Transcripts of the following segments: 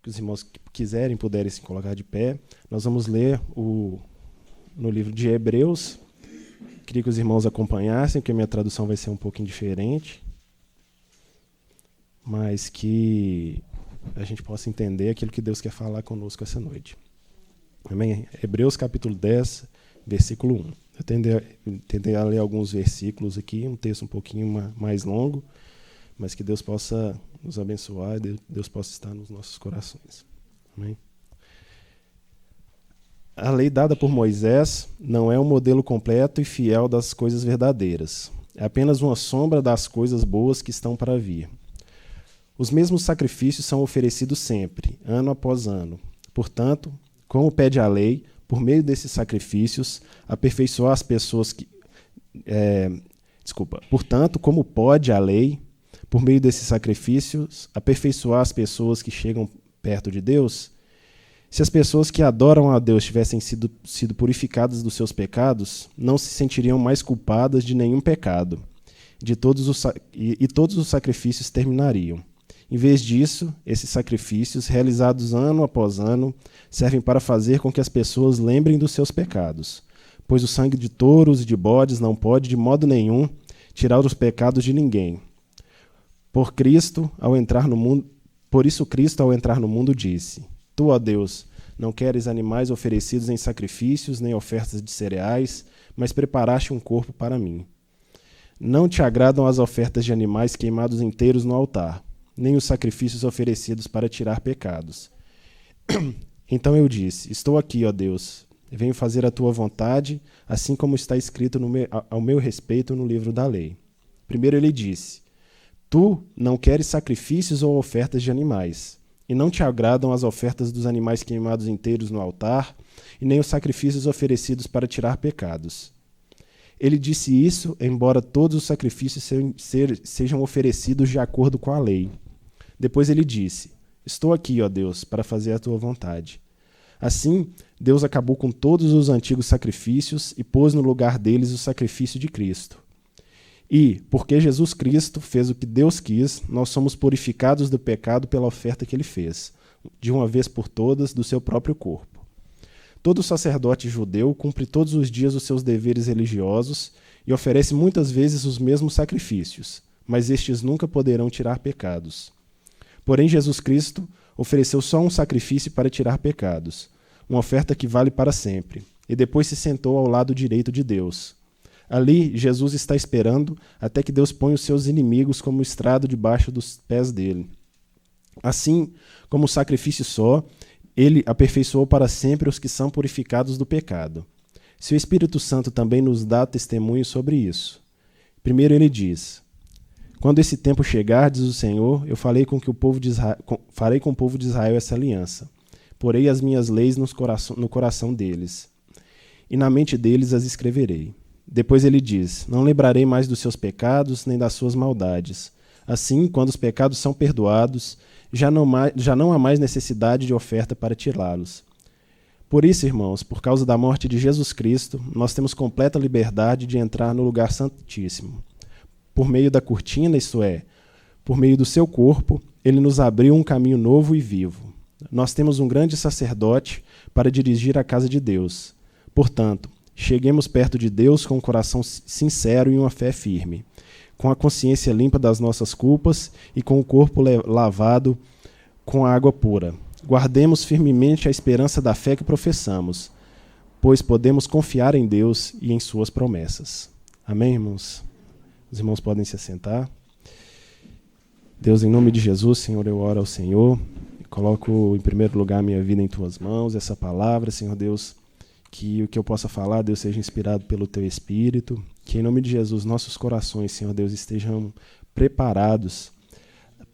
que os irmãos que quiserem, puderem se colocar de pé. Nós vamos ler no livro de Hebreus. Queria que os irmãos acompanhassem, porque a minha tradução vai ser um pouquinho diferente, mas que a gente possa entender aquilo que Deus quer falar conosco essa noite. Amém? Hebreus capítulo 10, versículo 1. Eu tentei ler alguns versículos aqui, um texto um pouquinho mais longo, mas que Deus possa nos abençoar e Deus possa estar nos nossos corações. Amém? A lei dada por Moisés não é um modelo completo e fiel das coisas verdadeiras. É apenas uma sombra das coisas boas que estão para vir. Os mesmos sacrifícios são oferecidos sempre, ano após ano. Portanto, como pede a lei, por meio desses sacrifícios, aperfeiçoar as pessoas que... Portanto, como pode a lei, por meio desses sacrifícios, aperfeiçoar as pessoas que chegam perto de Deus? Se as pessoas que adoram a Deus tivessem sido purificadas dos seus pecados, não se sentiriam mais culpadas de nenhum pecado, e todos os sacrifícios terminariam. Em vez disso, esses sacrifícios, realizados ano após ano, servem para fazer com que as pessoas lembrem dos seus pecados, pois o sangue de touros e de bodes não pode, de modo nenhum, tirar os pecados de ninguém. Por isso Cristo, ao entrar no mundo, disse: Tu, ó Deus, não queres animais oferecidos em sacrifícios, nem ofertas de cereais, mas preparaste um corpo para mim. Não te agradam as ofertas de animais queimados inteiros no altar, nem os sacrifícios oferecidos para tirar pecados. Então eu disse: Estou aqui, ó Deus, venho fazer a tua vontade, assim como está escrito ao meu respeito no livro da lei. Primeiro ele disse: Tu não queres sacrifícios ou ofertas de animais, e não te agradam as ofertas dos animais queimados inteiros no altar, e nem os sacrifícios oferecidos para tirar pecados. Ele disse isso, embora todos os sacrifícios sejam oferecidos de acordo com a lei. Depois ele disse: Estou aqui, ó Deus, para fazer a tua vontade. Assim, Deus acabou com todos os antigos sacrifícios e pôs no lugar deles o sacrifício de Cristo. E, porque Jesus Cristo fez o que Deus quis, nós somos purificados do pecado pela oferta que ele fez, de uma vez por todas, do seu próprio corpo. Todo sacerdote judeu cumpre todos os dias os seus deveres religiosos e oferece muitas vezes os mesmos sacrifícios, mas estes nunca poderão tirar pecados. Porém, Jesus Cristo ofereceu só um sacrifício para tirar pecados, uma oferta que vale para sempre, e depois se sentou ao lado direito de Deus. Ali, Jesus está esperando até que Deus ponha os seus inimigos como estrado debaixo dos pés dele. Assim, como sacrifício só, ele aperfeiçoou para sempre os que são purificados do pecado. Seu Espírito Santo também nos dá testemunho sobre isso. Primeiro ele diz: Quando esse tempo chegar, diz o Senhor, eu farei com o povo de Israel essa aliança. Porei as minhas leis no coração deles, e na mente deles as escreverei. Depois ele diz: Não lembrarei mais dos seus pecados, nem das suas maldades. Assim, quando os pecados são perdoados, já não há mais necessidade de oferta para tirá-los. Por isso, irmãos, por causa da morte de Jesus Cristo, nós temos completa liberdade de entrar no lugar santíssimo. Por meio da cortina, isto é, por meio do seu corpo, ele nos abriu um caminho novo e vivo. Nós temos um grande sacerdote para dirigir a casa de Deus. Portanto, cheguemos perto de Deus com um coração sincero e uma fé firme, com a consciência limpa das nossas culpas e com o corpo lavado com água pura. Guardemos firmemente a esperança da fé que professamos, pois podemos confiar em Deus e em suas promessas. Amém, irmãos? Os irmãos podem se assentar. Deus, em nome de Jesus, Senhor, eu oro ao Senhor, coloco em primeiro lugar a minha vida em tuas mãos, essa palavra, Senhor Deus, que o que eu possa falar, Deus, seja inspirado pelo teu Espírito, que em nome de Jesus nossos corações, Senhor Deus, estejam preparados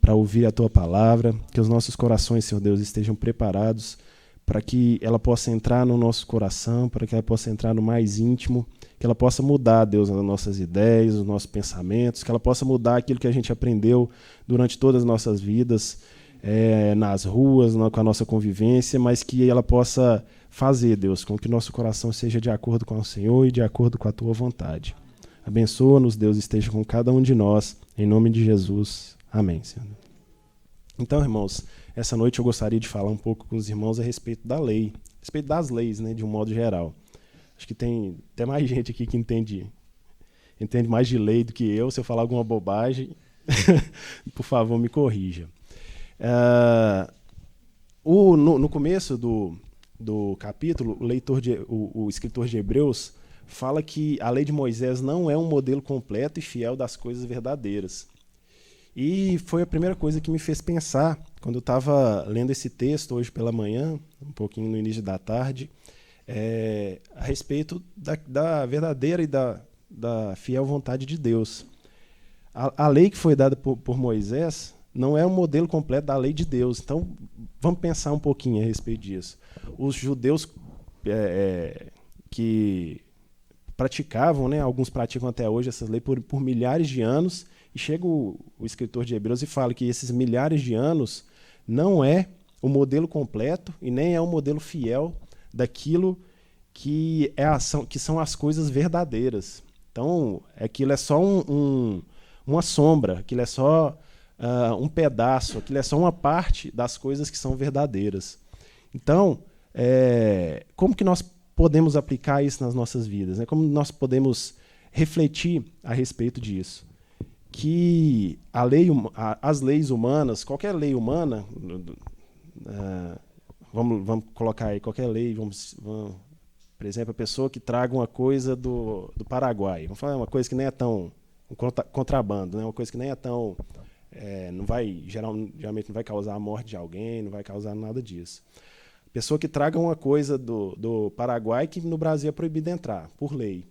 para ouvir a tua palavra, que os nossos corações, Senhor Deus, estejam preparados para que ela possa entrar no nosso coração, para que ela possa entrar no mais íntimo, que ela possa mudar, Deus, as nossas ideias, os nossos pensamentos, que ela possa mudar aquilo que a gente aprendeu durante todas as nossas vidas, nas ruas, com a nossa convivência, mas que ela possa fazer, Deus, com que nosso coração seja de acordo com o Senhor e de acordo com a tua vontade. Abençoa-nos, Deus, esteja com cada um de nós, em nome de Jesus. Amém, Senhor. Então, irmãos, essa noite eu gostaria de falar um pouco com os irmãos a respeito da lei, a respeito das leis, né, de um modo geral. Acho que tem até mais gente aqui que entende mais de lei do que eu. Se eu falar alguma bobagem, por favor, me corrija. No começo do capítulo, o escritor de Hebreus fala que a lei de Moisés não é um modelo completo e fiel das coisas verdadeiras. E foi a primeira coisa que me fez pensar, quando eu estava lendo esse texto hoje pela manhã, um pouquinho no início da tarde, a respeito da verdadeira e da fiel vontade de Deus. A lei que foi dada por Moisés não é um modelo completo da lei de Deus. Então, vamos pensar um pouquinho a respeito disso. Os judeus que praticavam, né, alguns praticam até hoje essas leis por milhares de anos, e chega o escritor de Hebreus e fala que esses milhares de anos não é o modelo completo e nem é o modelo fiel daquilo que são as coisas verdadeiras. Então, aquilo é só uma sombra, aquilo é só um pedaço, aquilo é só uma parte das coisas que são verdadeiras. Então, como que nós podemos aplicar isso nas nossas vidas, né? Como nós podemos refletir a respeito disso? Que as leis humanas, qualquer lei humana, vamos colocar aí qualquer lei, por exemplo, a pessoa que traga uma coisa do Paraguai, vamos falar uma coisa que nem é tão contrabando, né? Uma coisa que nem é tão geralmente não vai causar a morte de alguém, não vai causar nada disso. Pessoa que traga uma coisa do Paraguai que no Brasil é proibido entrar, por lei.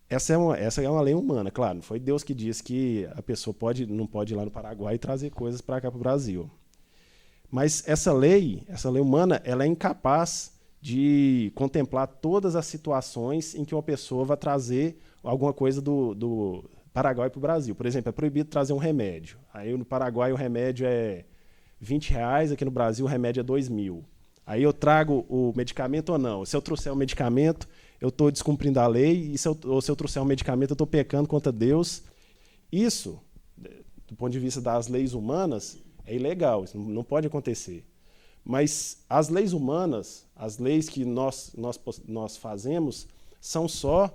Essa é uma lei humana, claro. Não foi Deus que disse que a pessoa não pode ir lá no Paraguai e trazer coisas para cá, para o Brasil. Mas essa lei humana, ela é incapaz de contemplar todas as situações em que uma pessoa vai trazer alguma coisa do Paraguai para o Brasil. Por exemplo, é proibido trazer um remédio. Aí no Paraguai o remédio é R$20, aqui no Brasil o remédio é R$2.000. Aí eu trago o medicamento ou não. Se eu trouxer o medicamento, eu estou descumprindo a lei, e se eu trouxer um medicamento, eu estou pecando contra Deus. Isso, do ponto de vista das leis humanas, é ilegal, isso não pode acontecer. Mas as leis humanas, as leis que nós fazemos, são só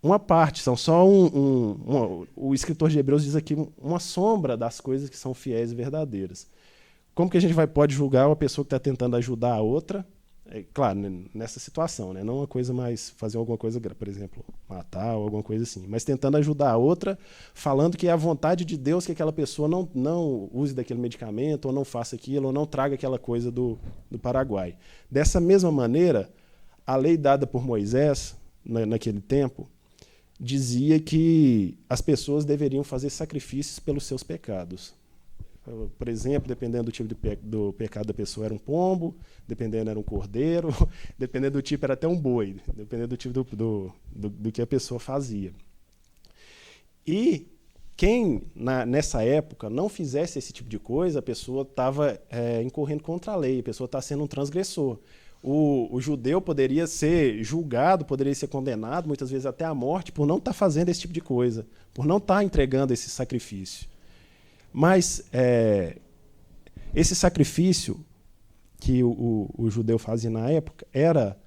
uma parte, são só o escritor de Hebreus diz aqui, uma sombra das coisas que são fiéis e verdadeiras. Como que a gente pode julgar uma pessoa que está tentando ajudar a outra? Claro, nessa situação, né? Não uma coisa mais, fazer alguma coisa, por exemplo, matar ou alguma coisa assim, mas tentando ajudar a outra, falando que é a vontade de Deus que aquela pessoa não use daquele medicamento, ou não faça aquilo, ou não traga aquela coisa do Paraguai. Dessa mesma maneira, a lei dada por Moisés, naquele tempo, dizia que as pessoas deveriam fazer sacrifícios pelos seus pecados. Por exemplo, dependendo do tipo do pecado da pessoa, era um pombo, dependendo era um cordeiro, dependendo do tipo era até um boi, dependendo do tipo do que a pessoa fazia. E quem nessa época não fizesse esse tipo de coisa, a pessoa estava incorrendo contra a lei, a pessoa está sendo um transgressor. O judeu poderia ser julgado, poderia ser condenado, muitas vezes até à morte, por não estar fazendo esse tipo de coisa, por não estar entregando esse sacrifício. Mas esse sacrifício que o judeu fazia na época era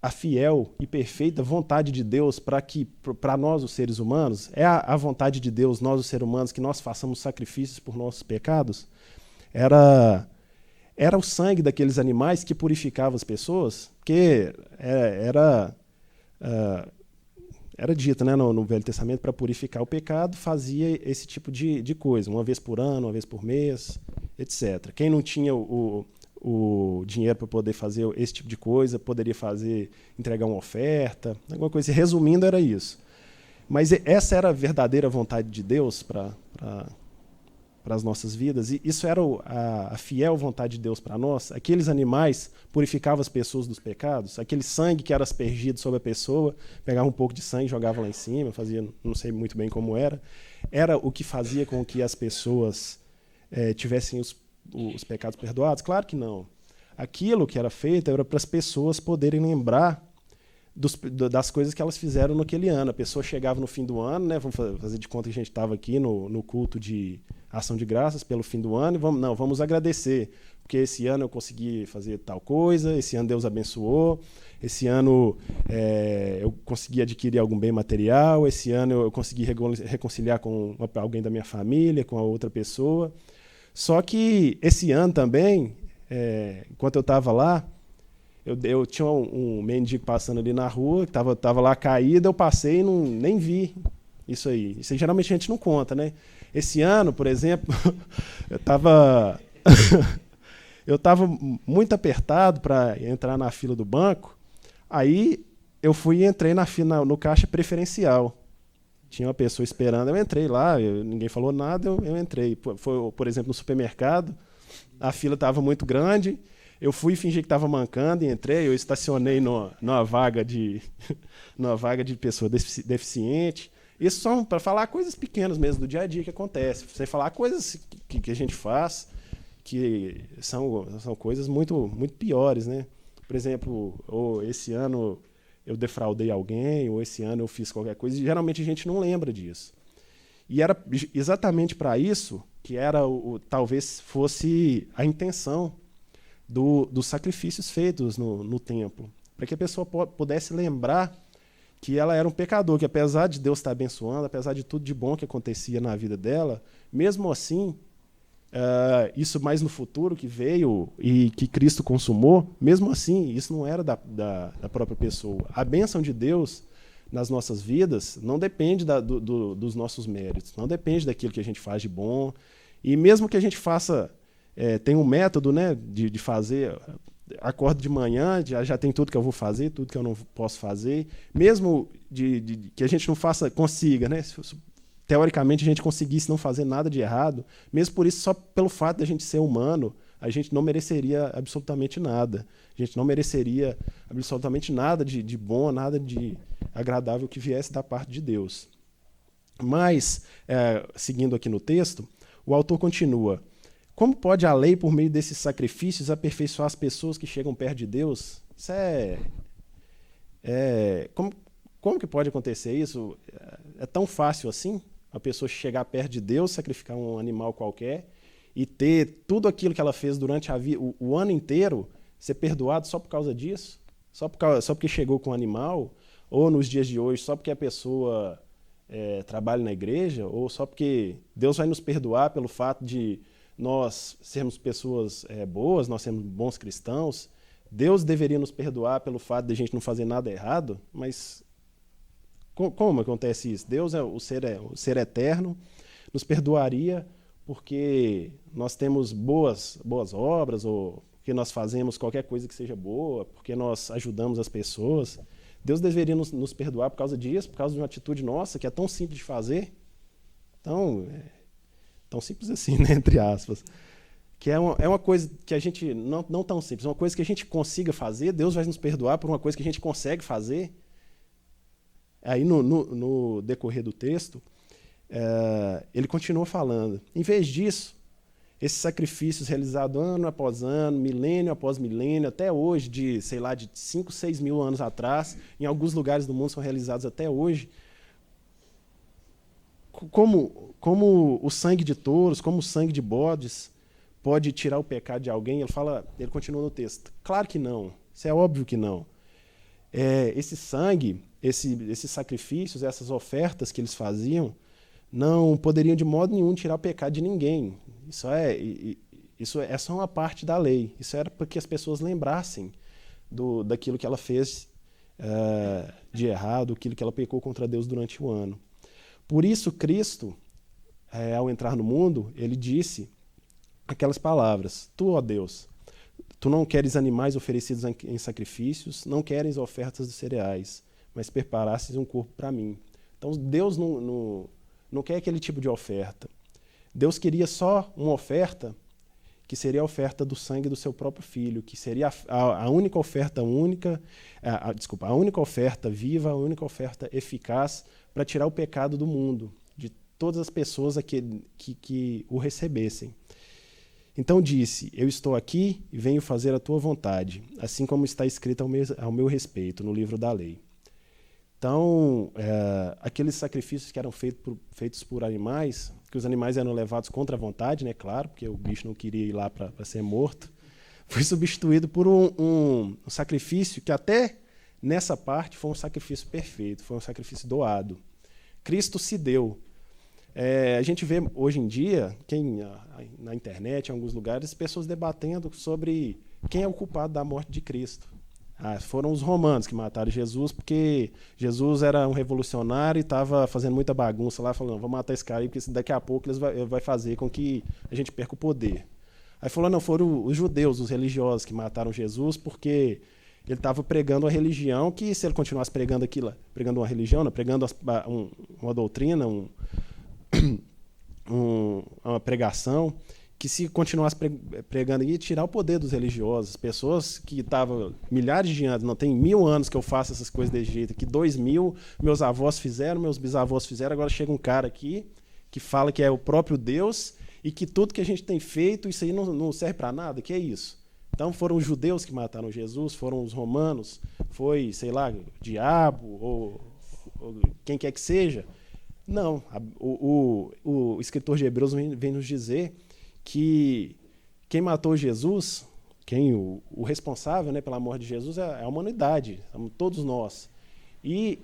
a fiel e perfeita vontade de Deus para nós, os seres humanos, é a vontade de Deus, nós, os seres humanos, que nós façamos sacrifícios por nossos pecados. Era o sangue daqueles animais que purificava as pessoas, porque era dito, né, no Velho Testamento, para purificar o pecado, fazia esse tipo de coisa, uma vez por ano, uma vez por mês, etc. Quem não tinha o dinheiro para poder fazer esse tipo de coisa, poderia entregar uma oferta, alguma coisa. Resumindo, era isso. Mas essa era a verdadeira vontade de Deus para as nossas vidas, e isso era a fiel vontade de Deus para nós. Aqueles animais purificavam as pessoas dos pecados, aquele sangue que era aspergido sobre a pessoa, pegava um pouco de sangue, jogava lá em cima, fazia, não sei muito bem como era o que fazia com que as pessoas tivessem os pecados perdoados? Claro que não. Aquilo que era feito era para as pessoas poderem lembrar das coisas que elas fizeram naquele ano. A pessoa chegava no fim do ano, né, vamos fazer de conta que a gente estava aqui no culto de ação de graças pelo fim do ano, e vamos agradecer, porque esse ano eu consegui fazer tal coisa, esse ano Deus abençoou, esse ano eu consegui adquirir algum bem material, esse ano eu consegui reconciliar com alguém da minha família, com a outra pessoa. Só que esse ano também, enquanto eu estava lá, eu tinha um mendigo passando ali na rua, que estava lá caído, eu passei e nem vi isso aí. Isso aí geralmente a gente não conta, né? Esse ano, por exemplo, eu estava muito apertado para entrar na fila do banco, aí eu fui e entrei na fila, no caixa preferencial. Tinha uma pessoa esperando, eu entrei lá, ninguém falou nada, eu entrei. Por exemplo, no supermercado, a fila estava muito grande, eu fui fingir que estava mancando e entrei, eu estacionei numa vaga de pessoa deficiente. Isso são para falar coisas pequenas mesmo do dia a dia que acontece. Sem falar coisas que a gente faz que são coisas muito, muito piores, né? Por exemplo, esse ano eu defraudei alguém, ou esse ano eu fiz qualquer coisa, e geralmente a gente não lembra disso. E era exatamente para isso que talvez fosse a intenção dos sacrifícios feitos no templo, para que a pessoa pudesse lembrar que ela era um pecador, que apesar de Deus estar abençoando, apesar de tudo de bom que acontecia na vida dela, mesmo assim, isso mais no futuro que veio e que Cristo consumou, mesmo assim, isso não era da própria pessoa. A bênção de Deus nas nossas vidas não depende dos nossos méritos, não depende daquilo que a gente faz de bom. E mesmo que a gente faça, tem um método, né, de fazer, acordo de manhã, já tem tudo que eu vou fazer, tudo que eu não posso fazer, mesmo que a gente não consiga, né, teoricamente a gente conseguisse não fazer nada de errado, mesmo por isso, só pelo fato de a gente ser humano, a gente não mereceria absolutamente nada. A gente não mereceria absolutamente nada de bom, nada de agradável que viesse da parte de Deus. Mas, seguindo aqui no texto, o autor continua: como pode a lei, por meio desses sacrifícios, aperfeiçoar as pessoas que chegam perto de Deus? Isso como que pode acontecer isso? É tão fácil assim? A pessoa chegar perto de Deus, sacrificar um animal qualquer e ter tudo aquilo que ela fez durante o ano inteiro, ser perdoado só por causa disso? Só porque chegou com um animal? Ou nos dias de hoje, só porque a pessoa trabalha na igreja? Ou só porque Deus vai nos perdoar pelo fato de nós sermos pessoas boas, nós sermos bons cristãos? Deus deveria nos perdoar pelo fato de a gente não fazer nada errado? Mas como acontece isso? Deus o ser eterno, nos perdoaria porque nós temos boas obras, ou porque nós fazemos qualquer coisa que seja boa, porque nós ajudamos as pessoas. Deus deveria nos perdoar por causa disso, por causa de uma atitude nossa que é tão simples de fazer? Tão simples assim, né, entre aspas. Que é uma coisa que a gente, não tão simples, é uma coisa que a gente consiga fazer, Deus vai nos perdoar por uma coisa que a gente consegue fazer. Aí, no decorrer do texto, ele continua falando. Em vez disso, esses sacrifícios realizados ano após ano, milênio após milênio, até hoje, de 5, 6 mil anos atrás, em alguns lugares do mundo são realizados até hoje, como o sangue de touros, como o sangue de bodes pode tirar o pecado de alguém? Ele continua no texto. Claro que não. Isso é óbvio que não. Esse sangue, esses sacrifícios, essas ofertas que eles faziam, não poderiam de modo nenhum tirar o pecado de ninguém. Isso é só uma parte da lei. Isso era para que as pessoas lembrassem daquilo que ela fez de errado, aquilo que ela pecou contra Deus durante o ano. Por isso, Cristo, ao entrar no mundo, ele disse aquelas palavras: Tu, ó Deus, tu não queres animais oferecidos em sacrifícios, não queres ofertas de cereais, mas preparastes um corpo para mim. Então, Deus não quer aquele tipo de oferta. Deus queria só uma oferta que seria a oferta do sangue do seu próprio filho, que seria a única oferta a única oferta viva, a única oferta eficaz para tirar o pecado do mundo, de todas as pessoas que o recebessem. Então disse: Eu estou aqui e venho fazer a tua vontade, assim como está escrito ao meu respeito no livro da lei. Então, aqueles sacrifícios que eram feitos por animais, que os animais eram levados contra a vontade, né, claro, porque o bicho não queria ir lá para ser morto, foi substituído por um sacrifício que até nessa parte foi um sacrifício perfeito, foi um sacrifício doado. Cristo se deu. A gente vê hoje em dia, na internet, em alguns lugares, pessoas debatendo sobre quem é o culpado da morte de Cristo. Foram os romanos que mataram Jesus, porque Jesus era um revolucionário e estava fazendo muita bagunça lá, falando, vou matar esse cara aí, porque daqui a pouco eles vai fazer com que a gente perca o poder. Aí falou, não, foram os judeus, os religiosos que mataram Jesus, porque ele estava pregando uma religião que, se ele continuasse pregando aquilo, pregando uma religião, não, pregando uma doutrina, uma pregação, que se continuasse pregando ia tirar o poder dos religiosos. Pessoas que estavam milhares de anos, não tem 1000 anos que eu faço essas coisas desse jeito, que 2000 meus avós fizeram, meus bisavós fizeram, agora chega um cara aqui que fala que é o próprio Deus e que tudo que a gente tem feito, isso aí não serve para nada, que é isso? Então foram os judeus que mataram Jesus, foram os romanos, foi, sei lá, o diabo ou quem quer que seja. Não, o escritor de Hebreus vem nos dizer que quem matou Jesus, o responsável, né, pela morte de Jesus é a humanidade, todos nós. E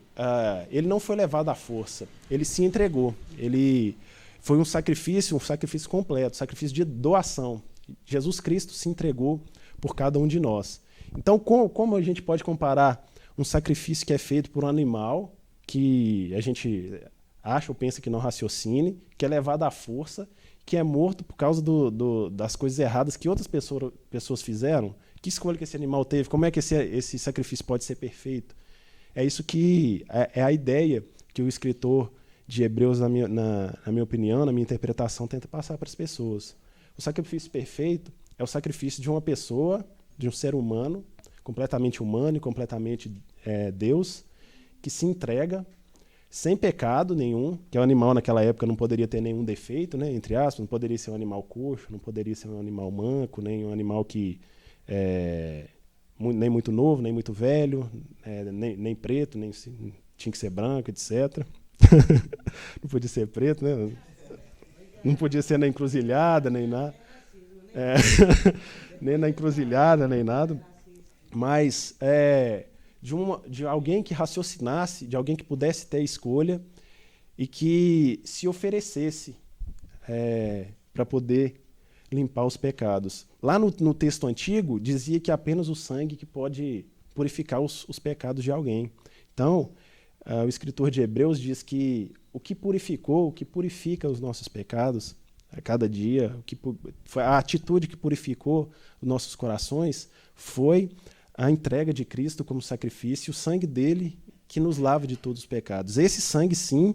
ele não foi levado à força, ele se entregou. Ele foi um sacrifício completo, um sacrifício de doação. Jesus Cristo se entregou por cada um de nós. Então, como a gente pode comparar um sacrifício que é feito por um animal, que a gente acha ou pensa que não raciocine, que é levado à força, que é morto por causa das coisas erradas que outras pessoas fizeram? Que escolha que esse animal teve? Como é que esse sacrifício pode ser perfeito? É isso que é a ideia que o escritor de Hebreus, na minha opinião, na minha interpretação, tenta passar para as pessoas. O sacrifício perfeito é o sacrifício de uma pessoa, de um ser humano, completamente humano e completamente Deus, que se entrega sem pecado nenhum, que o animal naquela época não poderia ter nenhum defeito, né, entre aspas, não poderia ser um animal coxo, não poderia ser um animal manco, nem um animal que nem muito novo, nem muito velho, nem preto, nem tinha que ser branco, etc. Não podia ser preto, né? Não podia ser na encruzilhada, nem nada. Nem na encruzilhada, nem nada. Mas de alguém que raciocinasse, de alguém que pudesse ter escolha e que se oferecesse para poder limpar os pecados. Lá no texto antigo, dizia que apenas o sangue que pode purificar os pecados de alguém. Então, o escritor de Hebreus diz que o que purifica os nossos pecados a cada dia, a atitude que purificou os nossos corações foi a entrega de Cristo como sacrifício, o sangue dele que nos lava de todos os pecados. Esse sangue, sim,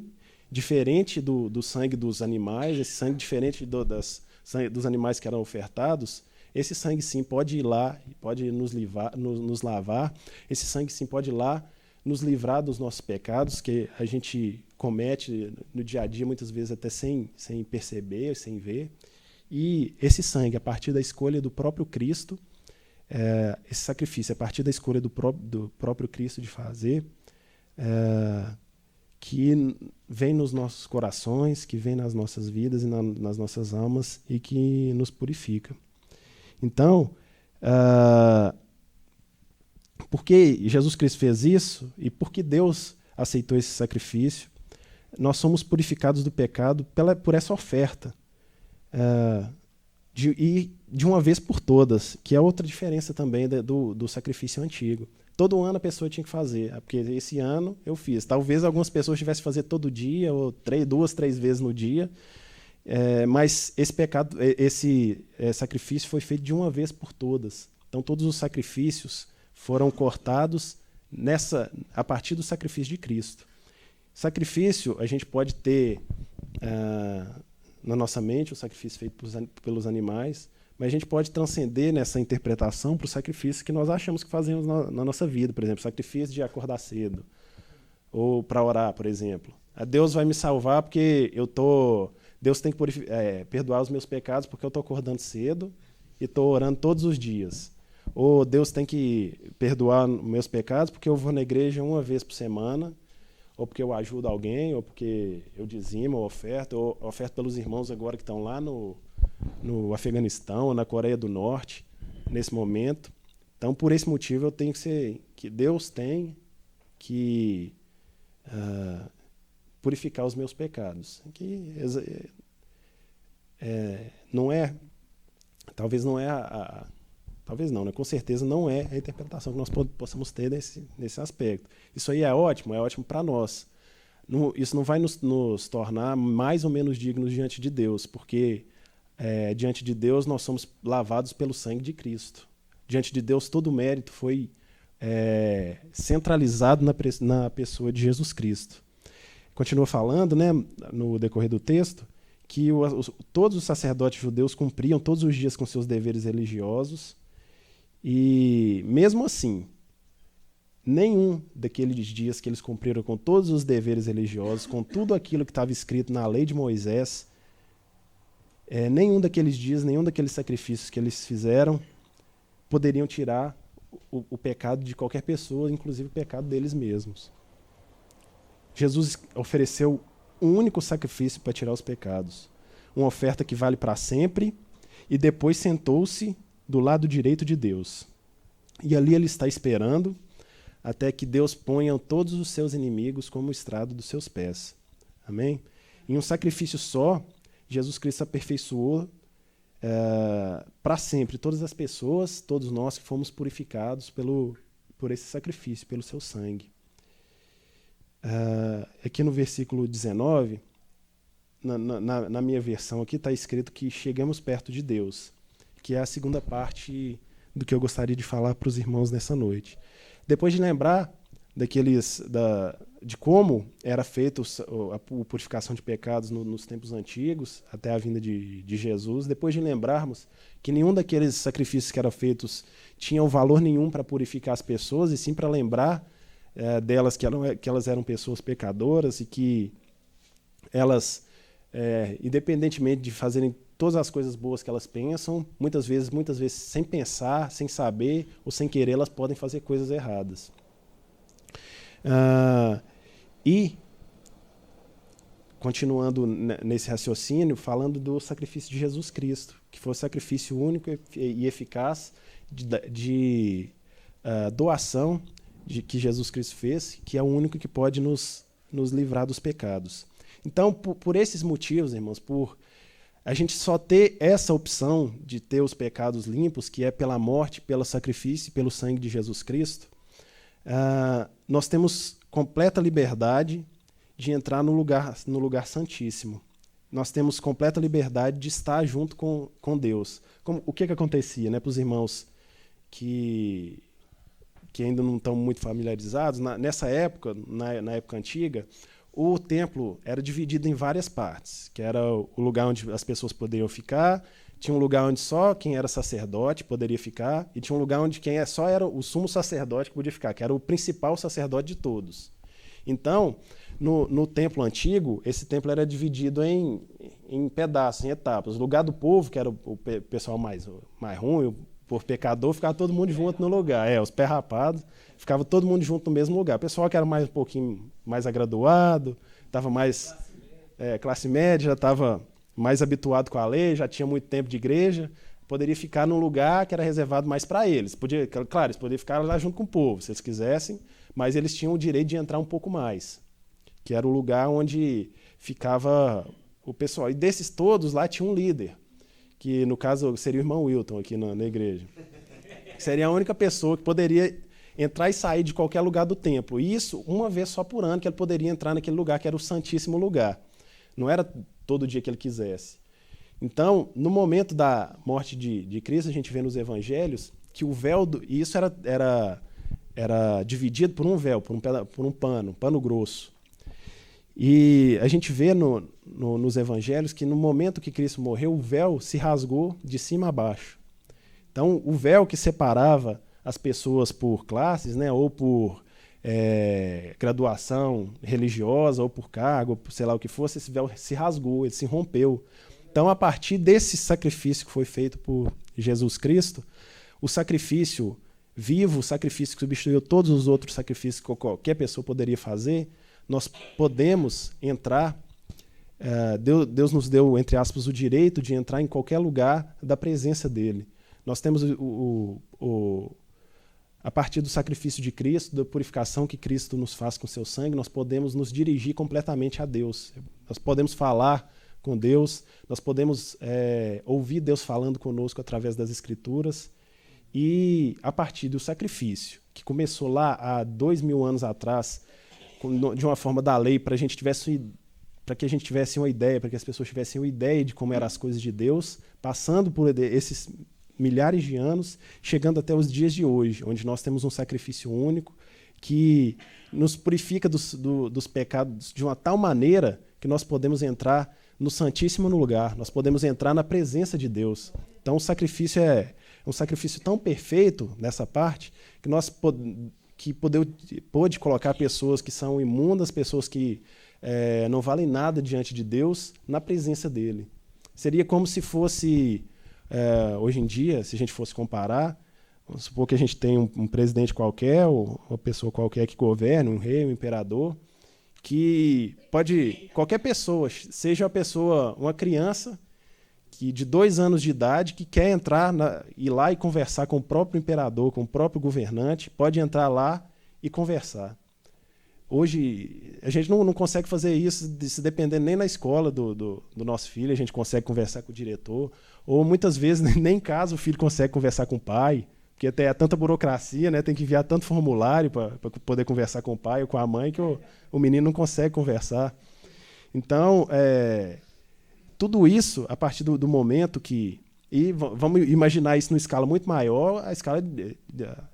diferente do sangue dos animais, esse sangue diferente dos animais que eram ofertados, esse sangue, sim, pode ir lá, pode nos lavar, esse sangue, sim, pode ir lá nos livrar dos nossos pecados, que a gente comete no dia a dia, muitas vezes até sem perceber, sem ver. E esse sangue, a partir da escolha do próprio Cristo, esse sacrifício, a partir da escolha do próprio Cristo de fazer, que vem nos nossos corações, que vem nas nossas vidas e nas nossas almas e que nos purifica. Então, porque Jesus Cristo fez isso e porque Deus aceitou esse sacrifício, nós somos purificados do pecado por essa oferta. E de uma vez por todas, que é outra diferença também do sacrifício antigo. Todo ano a pessoa tinha que fazer, porque esse ano eu fiz. Talvez algumas pessoas tivessem que fazer todo dia, ou 2, 3 vezes no dia, mas esse sacrifício foi feito de uma vez por todas. Então todos os sacrifícios foram cortados a partir do sacrifício de Cristo. Sacrifício, a gente pode ter na nossa mente o sacrifício feito pelos animais, mas a gente pode transcender nessa interpretação para o sacrifício que nós achamos que fazemos na nossa vida. Por exemplo, sacrifício de acordar cedo, ou para orar, por exemplo. Deus vai me salvar porque Deus tem que perdoar os meus pecados porque eu estou acordando cedo e estou orando todos os dias. Ou Deus tem que perdoar meus pecados porque eu vou na igreja uma vez por semana, ou porque eu ajudo alguém, ou porque eu dizimo, ou oferto pelos irmãos agora que estão lá no Afeganistão, ou na Coreia do Norte, nesse momento. Então, por esse motivo, eu tenho que Deus tem que purificar os meus pecados. Que não é, talvez não é talvez não, né? Com certeza não é a interpretação que nós possamos ter nesse aspecto. Isso aí é ótimo para nós. Isso não vai nos tornar mais ou menos dignos diante de Deus, porque diante de Deus nós somos lavados pelo sangue de Cristo. Diante de Deus todo o mérito foi centralizado na pessoa de Jesus Cristo. Continua falando, né, no decorrer do texto, que todos os sacerdotes judeus cumpriam todos os dias com seus deveres religiosos, e mesmo assim, nenhum daqueles dias que eles cumpriram com todos os deveres religiosos, com tudo aquilo que estava escrito na lei de Moisés, nenhum daqueles dias, nenhum daqueles sacrifícios que eles fizeram poderiam tirar o pecado de qualquer pessoa, inclusive o pecado deles mesmos. Jesus ofereceu um único sacrifício para tirar os pecados, uma oferta que vale para sempre, e depois sentou-se do lado direito de Deus. E ali ele está esperando até que Deus ponha todos os seus inimigos como estrado dos seus pés. Amém? Em um sacrifício só, Jesus Cristo aperfeiçoou para sempre todas as pessoas, todos nós que fomos purificados por esse sacrifício, pelo seu sangue. Aqui no versículo 19, na minha versão aqui está escrito que chegamos perto de Deus, que é a segunda parte do que eu gostaria de falar para os irmãos nessa noite. Depois de lembrar de como era feita a purificação de pecados nos tempos antigos, até a vinda de Jesus, depois de lembrarmos que nenhum daqueles sacrifícios que eram feitos tinham valor nenhum para purificar as pessoas, e sim para lembrar delas que elas eram pessoas pecadoras, e que elas, independentemente de fazerem todas as coisas boas que elas pensam, muitas vezes sem pensar, sem saber ou sem querer, elas podem fazer coisas erradas. E, continuando nesse raciocínio, falando do sacrifício de Jesus Cristo, que foi o sacrifício único e eficaz de doação que Jesus Cristo fez, que é o único que pode nos livrar dos pecados. Então, por esses motivos, irmãos, por a gente só ter essa opção de ter os pecados limpos, que é pela morte, pelo sacrifício, pelo sangue de Jesus Cristo, nós temos completa liberdade de entrar no lugar santíssimo. Nós temos completa liberdade de estar junto com Deus. O que acontecia, né, para os irmãos que ainda não estão muito familiarizados? Nessa época, na época antiga, o templo era dividido em várias partes, que era o lugar onde as pessoas poderiam ficar, tinha um lugar onde só quem era sacerdote poderia ficar, e tinha um lugar onde só era o sumo sacerdote que podia ficar, que era o principal sacerdote de todos. Então, no templo antigo, esse templo era dividido em pedaços, em etapas. O lugar do povo, que era o pessoal mais ruim, o povo pecador, ficava todo mundo junto no lugar. Os pés rapados, ficava todo mundo junto no mesmo lugar. O pessoal que era um pouquinho mais agraduado, estava mais classe média, já estava mais habituado com a lei, já tinha muito tempo de igreja, poderia ficar num lugar que era reservado mais para eles. Claro, eles poderiam ficar lá junto com o povo, se eles quisessem, mas eles tinham o direito de entrar um pouco mais, que era o lugar onde ficava o pessoal. E desses todos, lá tinha um líder, que no caso seria o irmão Wilton aqui na igreja. Seria a única pessoa que poderia entrar e sair de qualquer lugar do templo. E isso uma vez só por ano que ele poderia entrar naquele lugar, que era o Santíssimo Lugar. Não era todo dia que ele quisesse. Então, no momento da morte de Cristo, a gente vê nos evangelhos que o véu, e isso era dividido por um véu, por um pano grosso. E a gente vê nos evangelhos que no momento que Cristo morreu, o véu se rasgou de cima a baixo. Então, o véu que separava as pessoas por classes, né, ou por graduação religiosa, ou por cargo, ou sei lá o que fosse, esse véu se rasgou, ele se rompeu. Então, a partir desse sacrifício que foi feito por Jesus Cristo, o sacrifício vivo, o sacrifício que substituiu todos os outros sacrifícios que qualquer pessoa poderia fazer, nós podemos entrar, Deus nos deu, entre aspas, o direito de entrar em qualquer lugar da presença dele. Nós temos a partir do sacrifício de Cristo, da purificação que Cristo nos faz com seu sangue, nós podemos nos dirigir completamente a Deus. Nós podemos falar com Deus, nós podemos ouvir Deus falando conosco através das Escrituras. E a partir do sacrifício, que começou lá há 2000 anos atrás, de uma forma da lei, para que a gente tivesse uma ideia, para que as pessoas tivessem uma ideia de como eram as coisas de Deus, passando por esses milhares de anos, chegando até os dias de hoje, onde nós temos um sacrifício único que nos purifica dos pecados de uma tal maneira que nós podemos entrar no Santíssimo lugar, nós podemos entrar na presença de Deus. Então o sacrifício é um sacrifício tão perfeito nessa parte que nós pôde colocar pessoas que são imundas, pessoas que não valem nada diante de Deus, na presença dele. Seria como se fosse, hoje em dia, se a gente fosse comparar, vamos supor que a gente tem um presidente qualquer, ou uma pessoa qualquer que governe, um rei, um imperador, que qualquer pessoa, seja uma criança, que de 2 anos de idade, que quer ir lá e conversar com o próprio imperador, com o próprio governante, pode entrar lá e conversar. Hoje, a gente não consegue fazer isso, se dependendo nem na escola do nosso filho, a gente consegue conversar com o diretor, ou muitas vezes nem em casa o filho consegue conversar com o pai, porque até tanta burocracia, né, tem que enviar tanto formulário para poder conversar com o pai ou com a mãe, que o menino não consegue conversar. Então, tudo isso, a partir do momento que... E vamos imaginar isso numa escala muito maior, a escala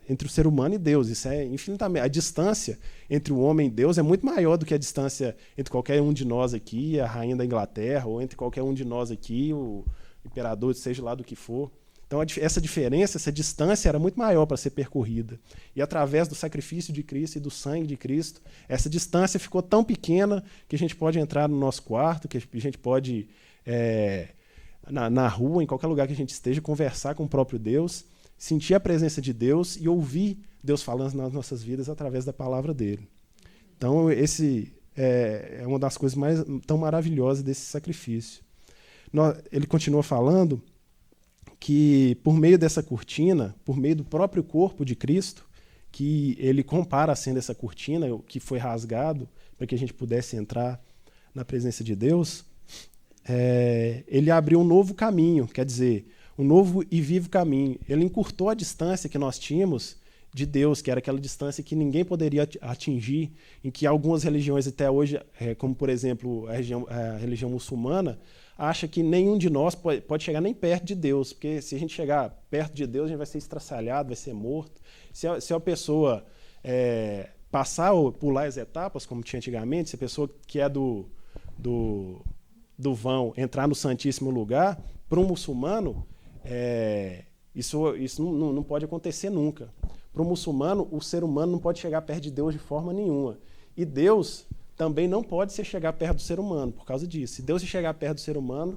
entre o ser humano e Deus. Isso é infinitamente... A distância entre o homem e Deus é muito maior do que a distância entre qualquer um de nós aqui, a rainha da Inglaterra, ou entre qualquer um de nós aqui, o imperador, seja lá do que for. Então, essa diferença, essa distância era muito maior para ser percorrida. E através do sacrifício de Cristo e do sangue de Cristo, essa distância ficou tão pequena que a gente pode entrar no nosso quarto, que a gente pode... na rua, em qualquer lugar que a gente esteja, conversar com o próprio Deus, sentir a presença de Deus e ouvir Deus falando nas nossas vidas através da palavra dele. Então, esse é uma das coisas mais tão maravilhosas desse sacrifício. Ele continua falando que, por meio dessa cortina, por meio do próprio corpo de Cristo, que ele compara sendo essa cortina que foi rasgado para que a gente pudesse entrar na presença de Deus, ele abriu um novo caminho, quer dizer, um novo e vivo caminho. Ele encurtou a distância que nós tínhamos de Deus, que era aquela distância que ninguém poderia atingir, em que algumas religiões até hoje, como por exemplo a religião muçulmana, acha que nenhum de nós pode chegar nem perto de Deus, porque se a gente chegar perto de Deus, a gente vai ser estraçalhado, vai ser morto. Se a pessoa passar ou pular as etapas, como tinha antigamente, se a pessoa que é do vão entrar no Santíssimo Lugar, para um muçulmano, isso não pode acontecer nunca. Para um muçulmano, o ser humano não pode chegar perto de Deus de forma nenhuma. E Deus também não pode se chegar perto do ser humano por causa disso. Se Deus se chegar perto do ser humano,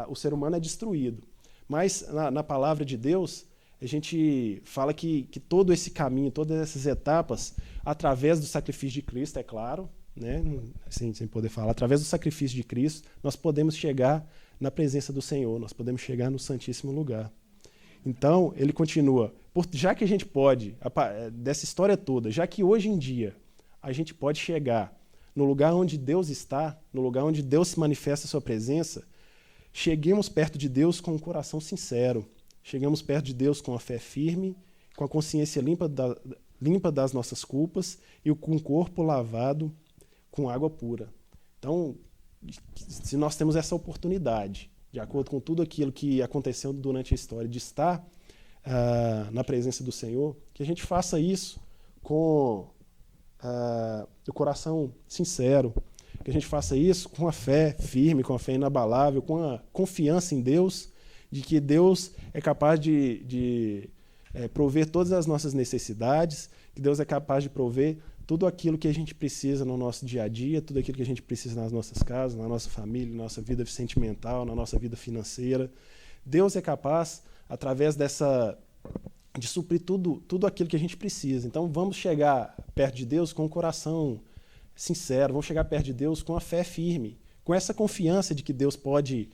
o ser humano é destruído. Mas na palavra de Deus, a gente fala que todo esse caminho, todas essas etapas, através do sacrifício de Cristo, é claro, né? Sem poder falar, através do sacrifício de Cristo, nós podemos chegar na presença do Senhor, nós podemos chegar no Santíssimo Lugar. Então, ele continua, já que a gente pode, dessa história toda, já que hoje em dia a gente pode chegar no lugar onde Deus está, no lugar onde Deus se manifesta a sua presença, cheguemos perto de Deus com um coração sincero, chegamos perto de Deus com a fé firme, com a consciência limpa das nossas culpas e com o corpo lavado com água pura. Então, se nós temos essa oportunidade, de acordo com tudo aquilo que aconteceu durante a história, de estar na presença do Senhor, que a gente faça isso com o coração sincero, que a gente faça isso com a fé firme, com a fé inabalável, com a confiança em Deus, de que Deus é capaz de prover todas as nossas necessidades, que Deus é capaz de prover tudo aquilo que a gente precisa no nosso dia a dia, tudo aquilo que a gente precisa nas nossas casas, na nossa família, na nossa vida sentimental, na nossa vida financeira. Deus é capaz, através de suprir tudo aquilo que a gente precisa. Então, vamos chegar perto de Deus com o coração sincero, vamos chegar perto de Deus com a fé firme, com essa confiança de que Deus pode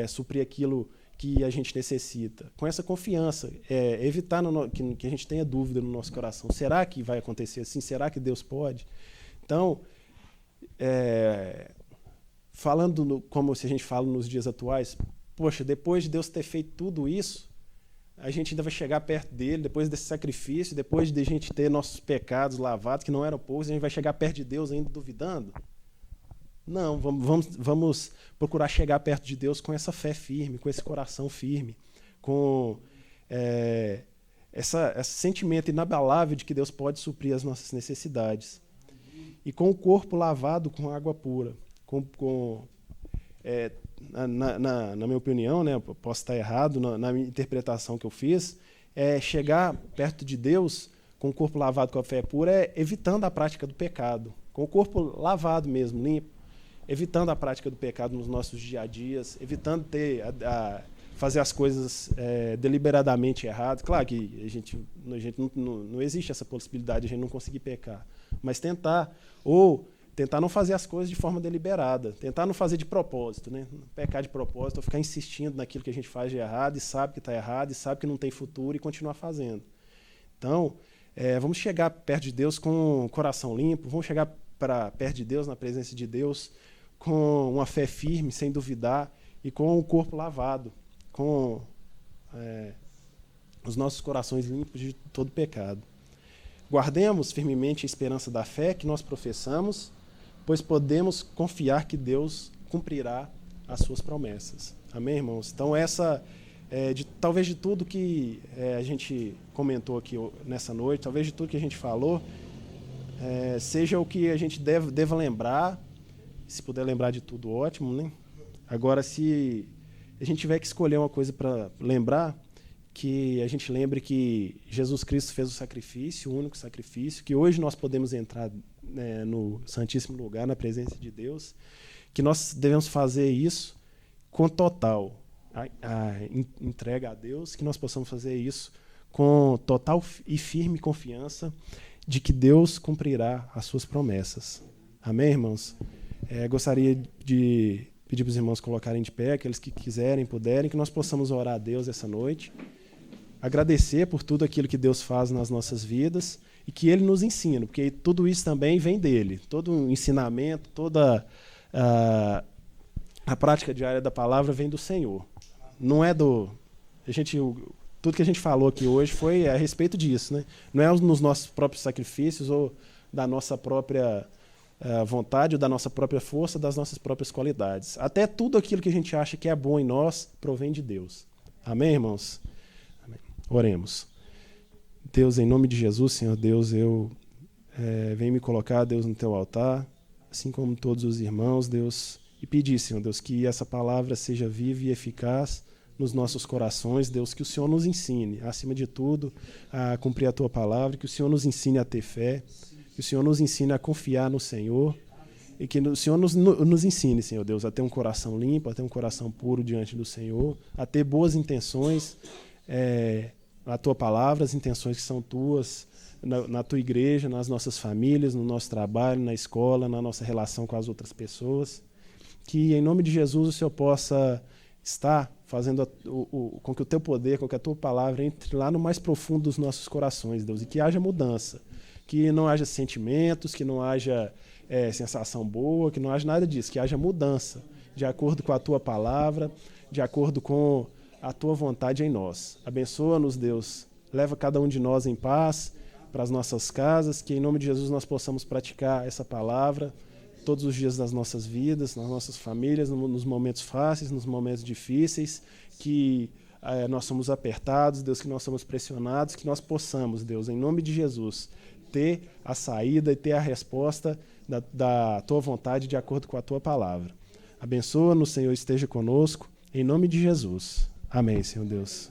suprir aquilo que a gente necessita, com essa confiança, evitar que a gente tenha dúvida no nosso coração. Será que vai acontecer assim? Será que Deus pode? Então, falando como se a gente fala nos dias atuais, poxa, depois de Deus ter feito tudo isso, a gente ainda vai chegar perto dele, depois desse sacrifício, depois de a gente ter nossos pecados lavados, que não eram poucos, a gente vai chegar perto de Deus ainda duvidando? Não, vamos procurar chegar perto de Deus com essa fé firme, com esse coração firme, com esse sentimento inabalável de que Deus pode suprir as nossas necessidades. E com o corpo lavado com água pura. Na minha opinião, né, eu posso estar errado na minha interpretação que eu fiz, chegar perto de Deus com o corpo lavado com a fé pura evitando a prática do pecado. Com o corpo lavado mesmo, limpo, evitando a prática do pecado nos nossos dia a dias, evitando fazer as coisas deliberadamente erradas. Claro que a gente não existe essa possibilidade de a gente não conseguir pecar, mas tentar não fazer as coisas de forma deliberada, tentar não fazer de propósito, né? Pecar de propósito, ou ficar insistindo naquilo que a gente faz de errado e sabe que está errado e sabe que não tem futuro e continuar fazendo. Então, vamos chegar perto de Deus com o coração limpo, vamos chegar perto de Deus, na presença de Deus, com uma fé firme, sem duvidar, e com o corpo lavado, com os nossos corações limpos de todo pecado. Guardemos firmemente a esperança da fé que nós professamos, pois podemos confiar que Deus cumprirá as suas promessas. Amém, irmãos? Então, talvez de tudo que a gente comentou aqui nessa noite, talvez de tudo que a gente falou, seja o que a gente deva lembrar. Se puder lembrar de tudo, ótimo, né? Agora, se a gente tiver que escolher uma coisa para lembrar, que a gente lembre que Jesus Cristo fez o sacrifício, o único sacrifício, que hoje nós podemos entrar no Santíssimo Lugar, na presença de Deus, que nós devemos fazer isso com total entrega a Deus, que nós possamos fazer isso com total e firme confiança de que Deus cumprirá as suas promessas. Amém, irmãos? Gostaria de pedir para os irmãos colocarem de pé, aqueles que quiserem, puderem, que nós possamos orar a Deus essa noite, agradecer por tudo aquilo que Deus faz nas nossas vidas e que Ele nos ensina, porque tudo isso também vem dEle. Todo o ensinamento, toda a prática diária da palavra vem do Senhor. Não é tudo que a gente falou aqui hoje foi a respeito disso, né? Não é nos nossos próprios sacrifícios ou da nossa própria vontade ou da nossa própria força, das nossas próprias qualidades. Até tudo aquilo que a gente acha que é bom em nós provém de Deus. Amém, irmãos? Amém. Oremos. Deus, em nome de Jesus, Senhor Deus, eu venho me colocar, Deus, no teu altar, assim como todos os irmãos, Deus, e pedir, Senhor Deus, que essa palavra seja viva e eficaz nos nossos corações, Deus, que o Senhor nos ensine, acima de tudo, a cumprir a tua palavra, que o Senhor nos ensine a ter fé, que o Senhor nos ensine a confiar no Senhor e que o Senhor nos ensine, Senhor Deus, a ter um coração limpo, a ter um coração puro diante do Senhor, a ter boas intenções, a tua palavra, as intenções que são tuas na tua igreja, nas nossas famílias, no nosso trabalho, na escola, na nossa relação com as outras pessoas. Que, em nome de Jesus, o Senhor possa estar fazendo com que o teu poder, com que a tua palavra entre lá no mais profundo dos nossos corações, Deus, e que haja mudança. Que não haja sentimentos, que não haja sensação boa, que não haja nada disso, que haja mudança, de acordo com a tua palavra, de acordo com a tua vontade em nós. Abençoa-nos, Deus. Leva cada um de nós em paz para as nossas casas, que em nome de Jesus nós possamos praticar essa palavra todos os dias das nossas vidas, nas nossas famílias, nos momentos fáceis, nos momentos difíceis, que nós somos apertados, Deus, que nós somos pressionados, que nós possamos, Deus, em nome de Jesus, ter a saída e ter a resposta da tua vontade de acordo com a tua palavra. Abençoa-nos, Senhor, esteja conosco, em nome de Jesus. Amém, Senhor Deus.